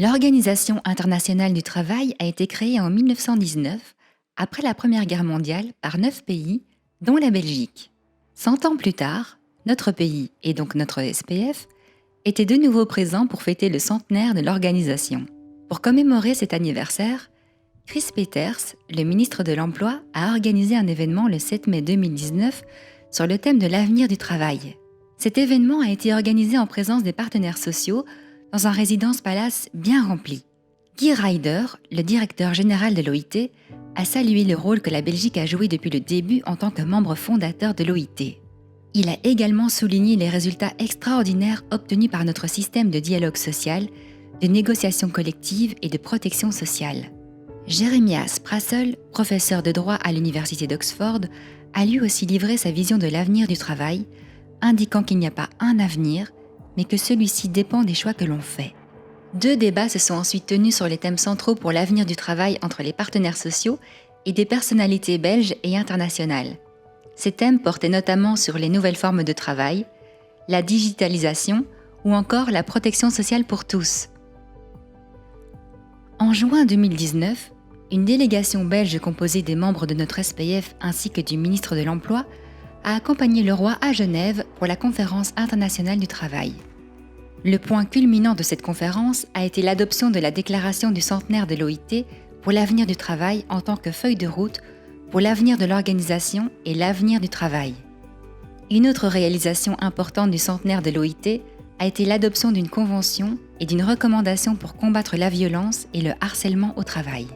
L'Organisation internationale du travail a été créée en 1919, après la Première Guerre mondiale, par 9 pays, dont la Belgique. 100 ans plus tard, notre pays, et donc notre SPF, était de nouveau présent pour fêter le centenaire de l'organisation. Pour commémorer cet anniversaire, Chris Peters, le ministre de l'Emploi, a organisé un événement le 7 mai 2019 sur le thème de l'avenir du travail. Cet événement a été organisé en présence des partenaires sociaux dans un résidence-palace bien rempli. Guy Ryder, le directeur général de l'OIT, a salué le rôle que la Belgique a joué depuis le début en tant que membre fondateur de l'OIT. Il a également souligné les résultats extraordinaires obtenus par notre système de dialogue social, de négociation collective et de protection sociale. Jeremias Prassel, professeur de droit à l'université d'Oxford, a lui aussi livré sa vision de l'avenir du travail, indiquant qu'il n'y a pas un avenir, mais que celui-ci dépend des choix que l'on fait. 2 débats se sont ensuite tenus sur les thèmes centraux pour l'avenir du travail entre les partenaires sociaux et des personnalités belges et internationales. Ces thèmes portaient notamment sur les nouvelles formes de travail, la digitalisation ou encore la protection sociale pour tous. En juin 2019, une délégation belge composée des membres de notre SPF ainsi que du ministre de l'Emploi a accompagné le roi à Genève pour la conférence internationale du travail. Le point culminant de cette conférence a été l'adoption de la déclaration du centenaire de l'OIT pour l'avenir du travail en tant que feuille de route pour l'avenir de l'organisation et l'avenir du travail. Une autre réalisation importante du centenaire de l'OIT a été l'adoption d'une convention et d'une recommandation pour combattre la violence et le harcèlement au travail.